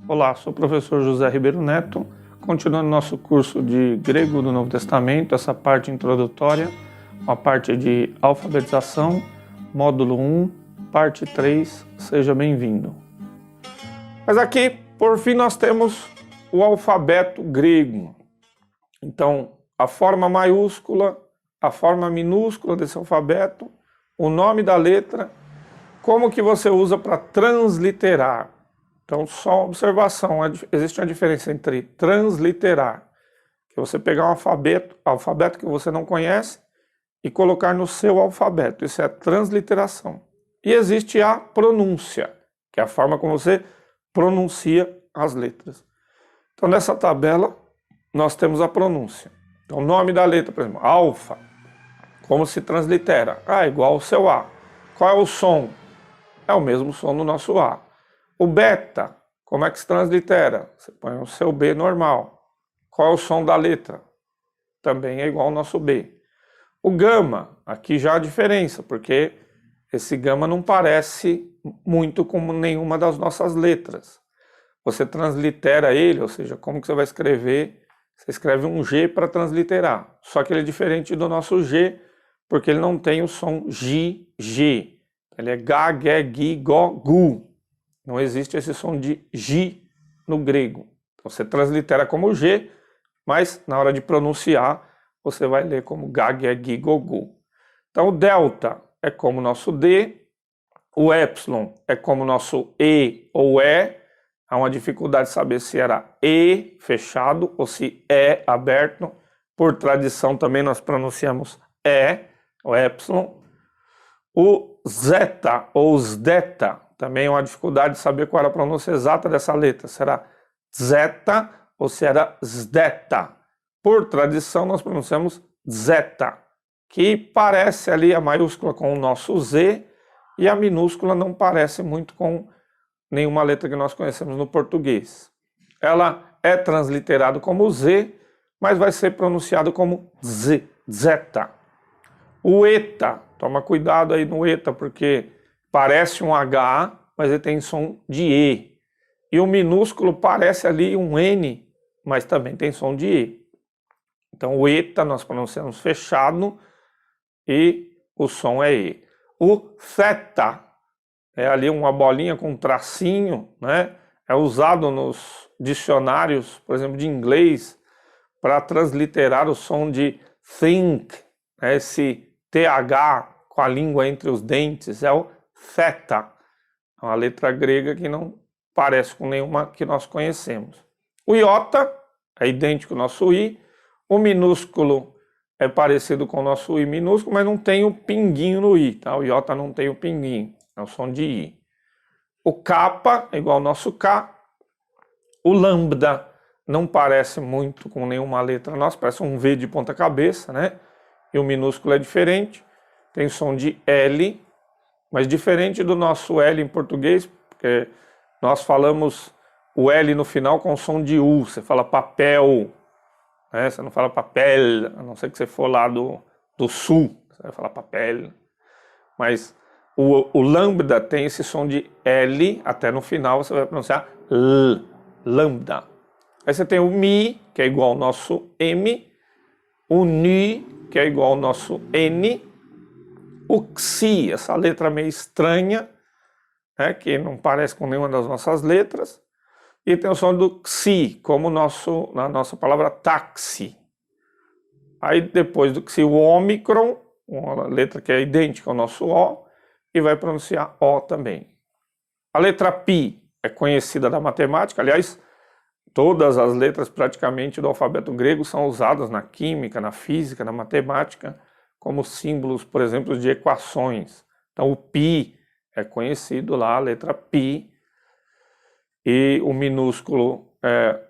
Olá, sou o professor José Ribeiro Neto, continuando nosso curso de Grego do Novo Testamento, essa parte introdutória, uma parte de alfabetização, módulo 1, parte 3, seja bem-vindo. Mas aqui, por fim, nós temos o alfabeto grego. Então, a forma maiúscula, a forma minúscula desse alfabeto, o nome da letra, como que você usa para transliterar. Então, só uma observação, existe uma diferença entre transliterar, que é você pegar um alfabeto que você não conhece e colocar no seu alfabeto, isso é transliteração. E existe a pronúncia, que é a forma como você pronuncia as letras. Então, nessa tabela, nós temos a pronúncia. Então, o nome da letra, por exemplo, alfa, como se translitera? Igual ao seu A. Qual é o som? É o mesmo som do nosso A. O beta, como é que se translitera? Você põe o seu B normal. Qual é o som da letra? Também é igual ao nosso B. O gama, aqui já há diferença, porque esse gama não parece muito com nenhuma das nossas letras. Você translitera ele, ou seja, como que você vai escrever? Você escreve um G para transliterar. Só que ele é diferente do nosso G, porque ele não tem o som G, G. Ele é Gá, Gué, Gui, Gó, Gu. Não existe esse som de G no grego. Então, você translitera como G, mas na hora de pronunciar, você vai ler como Gá, Gué, Gui, Gó, Gu. Então, o delta é como o nosso D, o epsilon é como o nosso E ou E. Há uma dificuldade de saber se era E fechado ou se E aberto. Por tradição também nós pronunciamos E, o epsilon. O zeta ou zeta também é uma dificuldade de saber qual era a pronúncia exata dessa letra. Será zeta ou será zdeta? Por tradição nós pronunciamos zeta, que parece ali a maiúscula com o nosso Z e a minúscula não parece muito com nenhuma letra que nós conhecemos no português. Ela é transliterada como Z, mas vai ser pronunciado como Z, zeta. O eta, toma cuidado aí no eta, porque parece um H, mas ele tem som de E. E o minúsculo parece ali um N, mas também tem som de E. Então o eta nós pronunciamos fechado e o som é E. O theta é ali uma bolinha com um tracinho, né? É usado nos dicionários, por exemplo, de inglês, para transliterar o som de think, né? Esse TH com a língua entre os dentes, é o theta, é uma letra grega que não parece com nenhuma que nós conhecemos. O iota é idêntico ao nosso I, o minúsculo é parecido com o nosso I minúsculo, mas não tem o pinguinho no I, tá? O iota não tem o pinguinho, é o som de I. O kappa é igual ao nosso K, o lambda não parece muito com nenhuma letra nossa, parece um V de ponta cabeça, né? E o minúsculo é diferente, tem som de L, mas diferente do nosso L em português, porque nós falamos o L no final com som de U, você fala papel, né? Você não fala papel, a não ser que você for lá do sul, você vai falar papel, mas o lambda tem esse som de L, até no final você vai pronunciar L, lambda. Aí você tem o Mi, que é igual ao nosso M, o Ni, que é igual ao nosso N, o Xi, essa letra meio estranha, né, que não parece com nenhuma das nossas letras, e tem o som do Xi, como na nossa palavra táxi. Aí depois do Xi, o Ômicron, uma letra que é idêntica ao nosso O, e vai pronunciar O também. A letra Pi é conhecida da matemática, aliás, todas as letras praticamente do alfabeto grego são usadas na química, na física, na matemática, como símbolos, por exemplo, de equações. Então o Pi é conhecido lá, a letra Pi, e o minúsculo é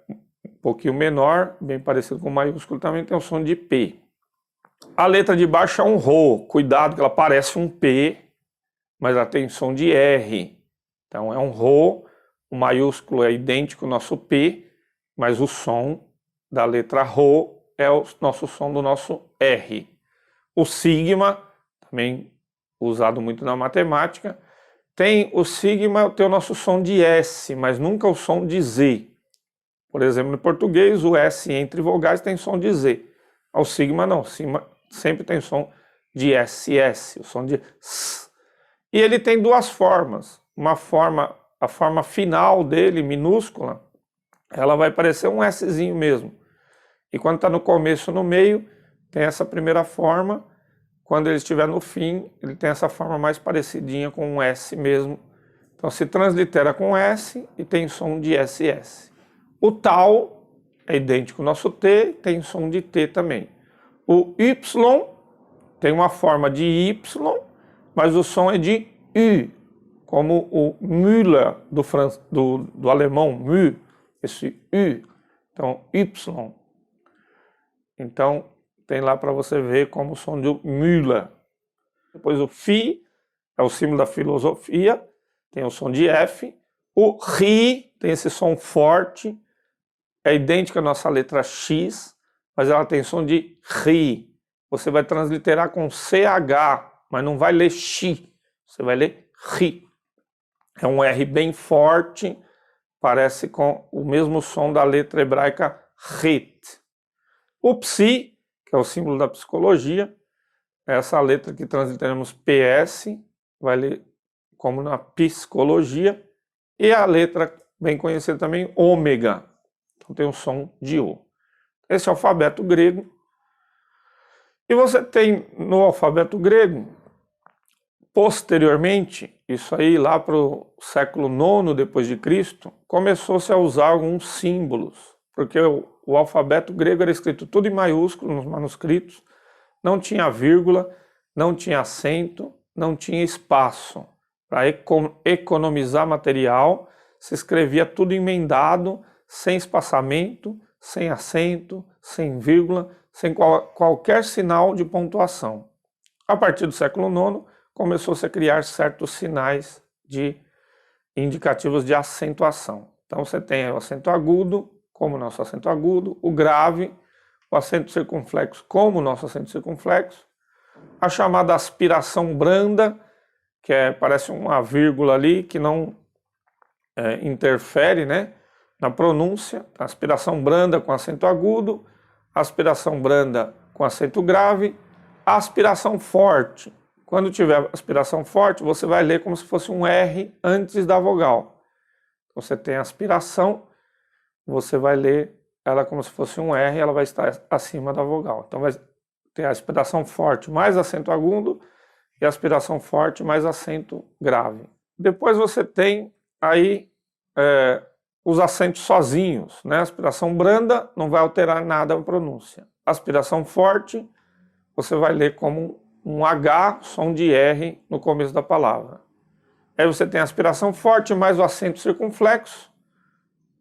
um pouquinho menor, bem parecido com o maiúsculo, também tem o som de P. A letra de baixo é um Rho, cuidado que ela parece um P, mas ela tem som de R. Então é um Rho, o maiúsculo é idêntico ao nosso P, mas o som da letra Rho é o nosso som do nosso R. O sigma, também usado muito na matemática, tem o sigma, tem o nosso som de S, mas nunca o som de Z. Por exemplo, no português, o S entre vogais tem som de Z. O sigma não, o sigma sempre tem som de SS, o som de S. E ele tem duas formas. A forma final dele, minúscula, ela vai parecer um Szinho mesmo. E quando está no começo, no meio, tem essa primeira forma. Quando ele estiver no fim, ele tem essa forma mais parecidinha com um S mesmo. Então se translitera com S e tem som de SS. O tal é idêntico ao nosso T, tem som de T também. O Y tem uma forma de Y, mas o som é de U, como o Müller do alemão Mü, esse U. Então, Y. Então, tem lá para você ver como o som de Müller. Depois o Phi, é o símbolo da filosofia, tem o som de F. O Ri tem esse som forte, é idêntico à nossa letra X, mas ela tem som de Ri. Você vai transliterar com CH, mas não vai ler X, você vai ler Ri. É um R bem forte, parece com o mesmo som da letra hebraica Rit. O Psi, que é o símbolo da psicologia, essa letra que transliteramos PS, vai ler como na psicologia, e a letra bem conhecida também, ômega, então tem o som de O. Esse é o alfabeto grego. E você tem no alfabeto grego, posteriormente, isso aí lá para o século IX depois de Cristo, começou-se a usar alguns símbolos, porque o alfabeto grego era escrito tudo em maiúsculo nos manuscritos, não tinha vírgula, não tinha acento, não tinha espaço. Para economizar material, se escrevia tudo emendado, sem espaçamento, sem acento, sem vírgula, sem qualquer sinal de pontuação. A partir do século IX, começou-se a criar certos sinais indicativos de acentuação. Então você tem o acento agudo, como o nosso acento agudo, o grave, o acento circunflexo, como o nosso acento circunflexo, a chamada aspiração branda, que parece uma vírgula ali, que não interfere, né, na pronúncia, a aspiração branda com acento agudo, a aspiração branda com acento grave, a aspiração forte. Quando tiver aspiração forte, você vai ler como se fosse um R antes da vogal. Você tem a aspiração, você vai ler ela como se fosse um R, ela vai estar acima da vogal. Então vai ter a aspiração forte mais acento agudo e a aspiração forte mais acento grave. Depois você tem aí os acentos sozinhos, né? A aspiração branda não vai alterar nada a pronúncia. A aspiração forte, você vai ler como um H, som de R no começo da palavra. Aí você tem a aspiração forte mais o acento circunflexo,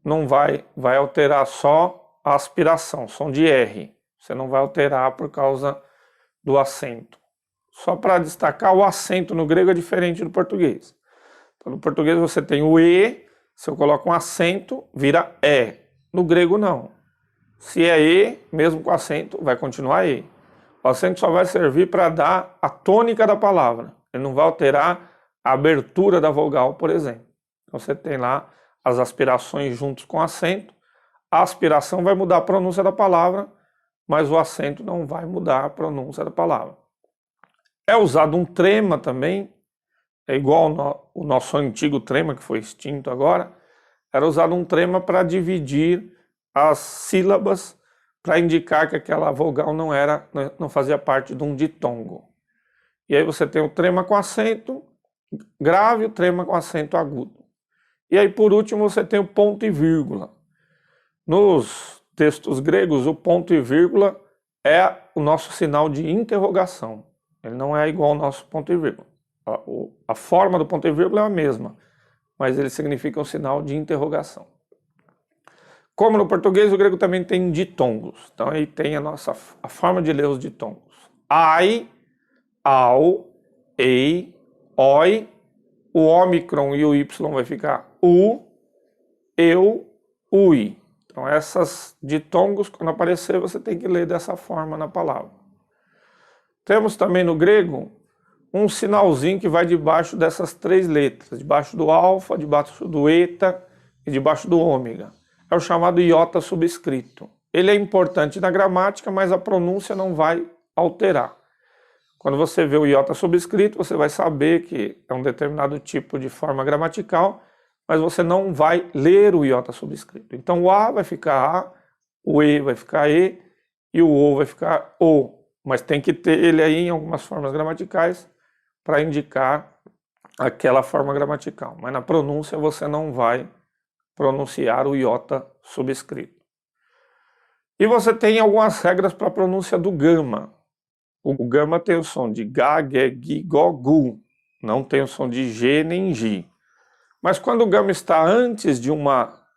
não vai alterar só a aspiração, som de R. Você não vai alterar por causa do acento. Só para destacar, o acento no grego é diferente do português. Então, no português você tem o E, se eu coloco um acento, vira E. No grego não. Se é E, mesmo com acento, vai continuar E. O acento só vai servir para dar a tônica da palavra. Ele não vai alterar a abertura da vogal, por exemplo. Então você tem lá as aspirações juntos com acento. A aspiração vai mudar a pronúncia da palavra, mas o acento não vai mudar a pronúncia da palavra. É usado um trema também, é igual o nosso antigo trema, que foi extinto agora. Era usado um trema para dividir as sílabas, para indicar que aquela vogal não fazia parte de um ditongo. E aí você tem o trema com acento grave e o trema com acento agudo. E aí por último você tem o ponto e vírgula. Nos textos gregos o ponto e vírgula é o nosso sinal de interrogação. Ele não é igual ao nosso ponto e vírgula. A forma do ponto e vírgula é a mesma, mas ele significa um sinal de interrogação. Como no português, o grego também tem ditongos. Então aí tem a forma de ler os ditongos. Ai, au, ei, oi, o ômicron e o y vai ficar u, eu, ui. Então essas ditongos, quando aparecer, você tem que ler dessa forma na palavra. Temos também no grego um sinalzinho que vai debaixo dessas três letras, debaixo do alfa, debaixo do eta e debaixo do ômega. É o chamado iota subscrito. Ele é importante na gramática, mas a pronúncia não vai alterar. Quando você vê o iota subscrito, você vai saber que é um determinado tipo de forma gramatical, mas você não vai ler o iota subscrito. Então o A vai ficar A, o E vai ficar E e o O vai ficar O. Mas tem que ter ele aí em algumas formas gramaticais para indicar aquela forma gramatical. Mas na pronúncia você não vai pronunciar o iota subscrito. E você tem algumas regras para a pronúncia do gama. O gama tem o som de ga, ge, gi, go, gu. Não tem o som de g nem gi. Mas quando o gama está antes de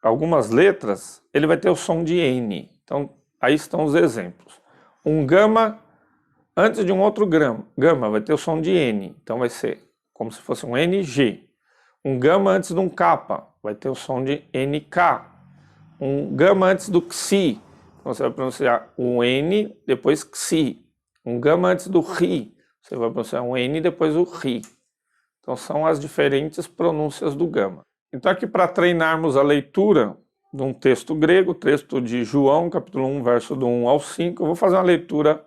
algumas letras, ele vai ter o som de n. Então, aí estão os exemplos. Um gama antes de um outro gama vai ter o som de n. Então vai ser como se fosse um ng. Um gama antes de um kappa vai ter o som de nk. Um gama antes do xi, então você vai pronunciar um n, depois xi. Um gama antes do ri, você vai pronunciar um n, depois o ri. Então são as diferentes pronúncias do gama. Então aqui para treinarmos a leitura de um texto grego, texto de João, capítulo 1, verso do 1 ao 5, eu vou fazer uma leitura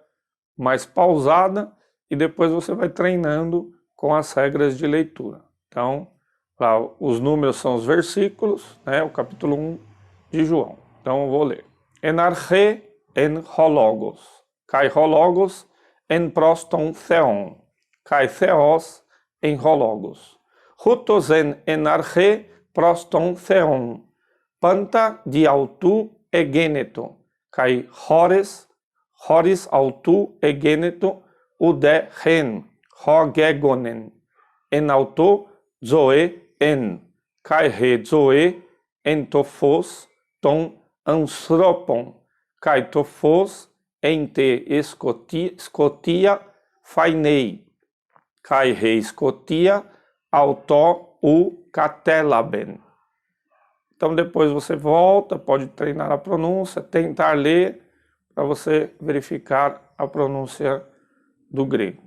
mais pausada e depois você vai treinando com as regras de leitura. Então, lá, os números são os versículos, né, o capítulo 1 de João. Então eu vou ler. Enarche en hologos, kai hologos en proston theon, kai theos en hologos. Hutos en enarche proston theon, panta di autu egeneto, kai horis autu egeneto ude hen, hogegonen, en auto zoe en, kai he zoe en tofos ton anthropon, kai tofos en te scotia fainei, kai he scotia auto u catelaben. Então depois você volta, pode treinar a pronúncia, tentar ler, para você verificar a pronúncia do grego.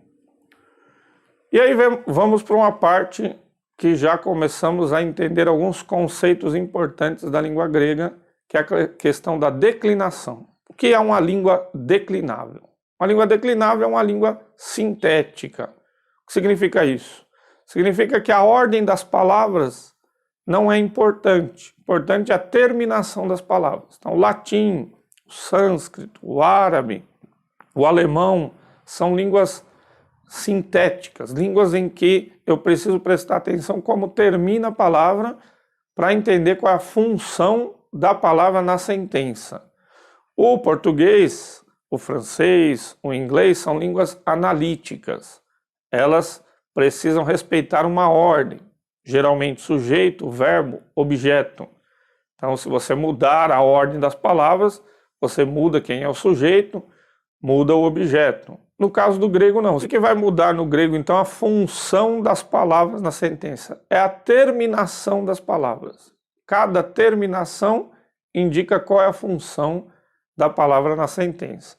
E aí vamos para uma parte que já começamos a entender alguns conceitos importantes da língua grega, que é a questão da declinação. O que é uma língua declinável? Uma língua declinável é uma língua sintética. O que significa isso? Significa que a ordem das palavras não é importante. Importante é a terminação das palavras. Então, o latim, o sânscrito, o árabe, o alemão são línguas sintéticas, línguas em que eu preciso prestar atenção como termina a palavra para entender qual é a função da palavra na sentença. O português, o francês, o inglês são línguas analíticas. Elas precisam respeitar uma ordem, geralmente sujeito, verbo, objeto. Então, se você mudar a ordem das palavras, você muda quem é o sujeito, muda o objeto. No caso do grego, não. O que vai mudar no grego, então, a função das palavras na sentença? É a terminação das palavras. Cada terminação indica qual é a função da palavra na sentença.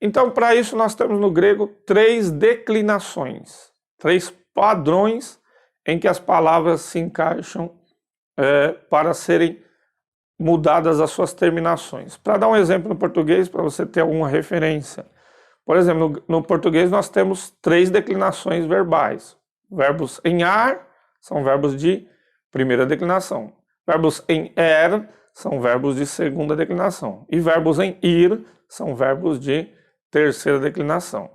Então, para isso, nós temos no grego 3 declinações, 3 padrões em que as palavras se encaixam para serem mudadas as suas terminações. Para dar um exemplo no português, para você ter alguma referência. Por exemplo, no português nós temos 3 declinações verbais. Verbos em ar são verbos de primeira declinação. Verbos em são verbos de segunda declinação. E verbos em ir são verbos de terceira declinação.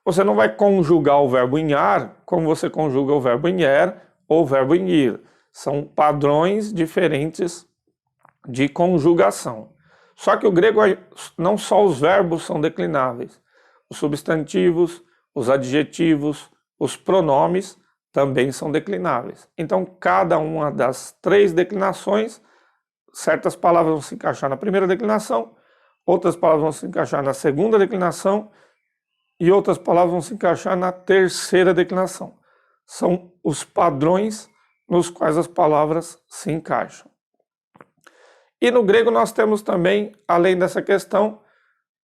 Você não vai conjugar o verbo em ar como você conjuga o verbo em ou o verbo em ir. São padrões diferentes de conjugação. Só que o grego, não só os verbos são declináveis, os substantivos, os adjetivos, os pronomes também são declináveis. Então, cada uma das 3 declinações, certas palavras vão se encaixar na primeira declinação, outras palavras vão se encaixar na segunda declinação e outras palavras vão se encaixar na terceira declinação. São os padrões nos quais as palavras se encaixam. E no grego nós temos também, além dessa questão,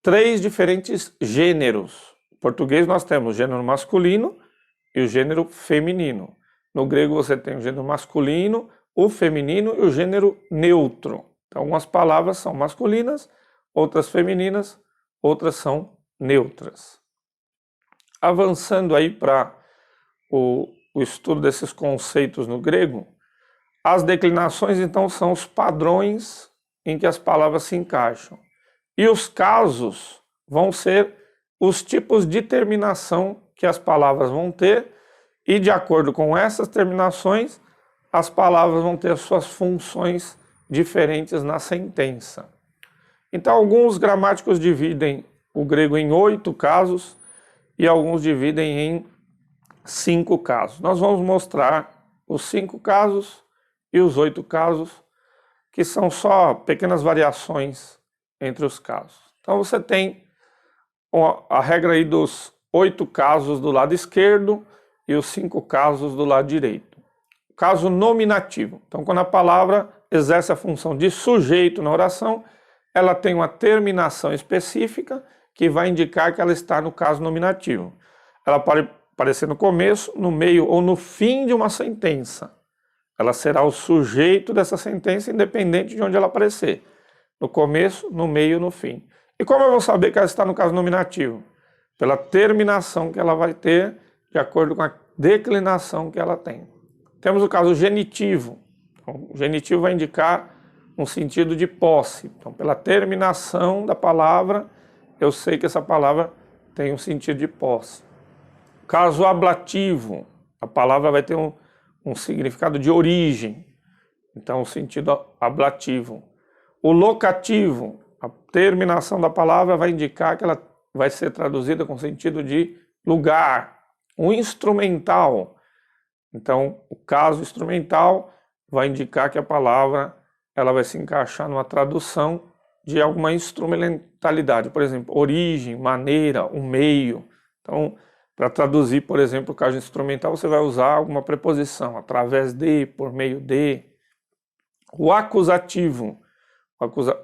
3 diferentes gêneros. No português nós temos gênero masculino e o gênero feminino. No grego você tem o gênero masculino, o feminino e o gênero neutro. Então, algumas palavras são masculinas, outras femininas, outras são neutras. Avançando aí para o estudo desses conceitos no grego, as declinações então são os padrões em que as palavras se encaixam. E os casos vão ser os tipos de terminação que as palavras vão ter, e de acordo com essas terminações, as palavras vão ter suas funções diferentes na sentença. Então, alguns gramáticos dividem o grego em 8 casos e alguns dividem em 5 casos. Nós vamos mostrar os 5 casos e os 8 casos, que são só pequenas variações entre os casos. Então, você tem a regra aí dos 8 casos do lado esquerdo e os 5 casos do lado direito. Caso nominativo. Então, quando a palavra exerce a função de sujeito na oração, ela tem uma terminação específica que vai indicar que ela está no caso nominativo. Ela pode aparecer no começo, no meio ou no fim de uma sentença. Ela será o sujeito dessa sentença, independente de onde ela aparecer. No começo, no meio ou no fim. E como eu vou saber que ela está no caso nominativo? Pela terminação que ela vai ter, de acordo com a declinação que ela tem. Temos o caso genitivo. Então, o genitivo vai indicar um sentido de posse. Então, pela terminação da palavra, eu sei que essa palavra tem um sentido de posse. Caso ablativo, a palavra vai ter um significado de origem. Então, o sentido ablativo. O locativo, a terminação da palavra vai indicar que ela vai ser traduzida com sentido de lugar. O instrumental, então o caso instrumental vai indicar que a palavra ela vai se encaixar numa tradução de alguma instrumentalidade, por exemplo, origem, maneira, o meio. Então, para traduzir, por exemplo, o caso instrumental, você vai usar alguma preposição, através de, por meio de. O acusativo,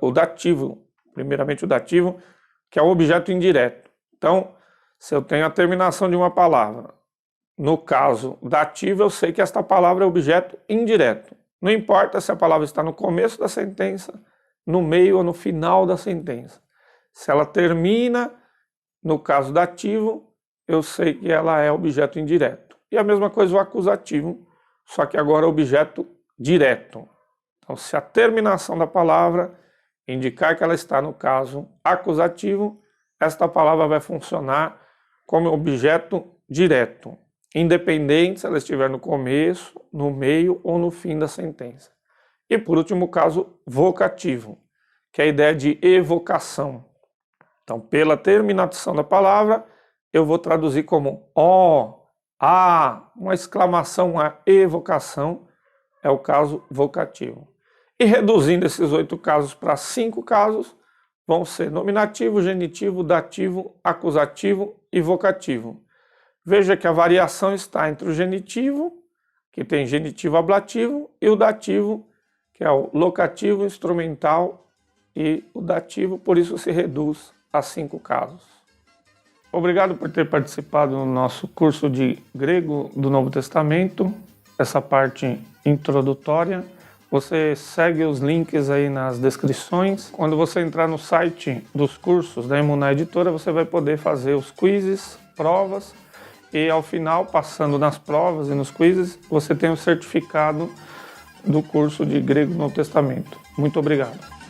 o dativo, primeiramente o dativo, que é o objeto indireto. Então, se eu tenho a terminação de uma palavra, no caso dativo, eu sei que esta palavra é objeto indireto. Não importa se a palavra está no começo da sentença, no meio ou no final da sentença. Se ela termina no caso dativo, eu sei que ela é objeto indireto. E a mesma coisa o acusativo, só que agora é objeto direto. Então, se a terminação da palavra indicar que ela está no caso acusativo, esta palavra vai funcionar como objeto direto, independente se ela estiver no começo, no meio ou no fim da sentença. E por último, o caso vocativo, que é a ideia de evocação. Então, pela terminação da palavra, eu vou traduzir como ó, uma exclamação, uma evocação, é o caso vocativo. E reduzindo esses 8 casos para 5 casos, vão ser nominativo, genitivo, dativo, acusativo e vocativo. Veja que a variação está entre o genitivo, que tem genitivo ablativo, e o dativo, que é o locativo, instrumental e o dativo, por isso se reduz a 5 casos. Obrigado por ter participado no nosso curso de grego do Novo Testamento, essa parte introdutória. Você segue os links aí nas descrições. Quando você entrar no site dos cursos da Emuná Editora, você vai poder fazer os quizzes, provas, e ao final, passando nas provas e nos quizzes, você tem o certificado do curso de grego do Novo Testamento. Muito obrigado.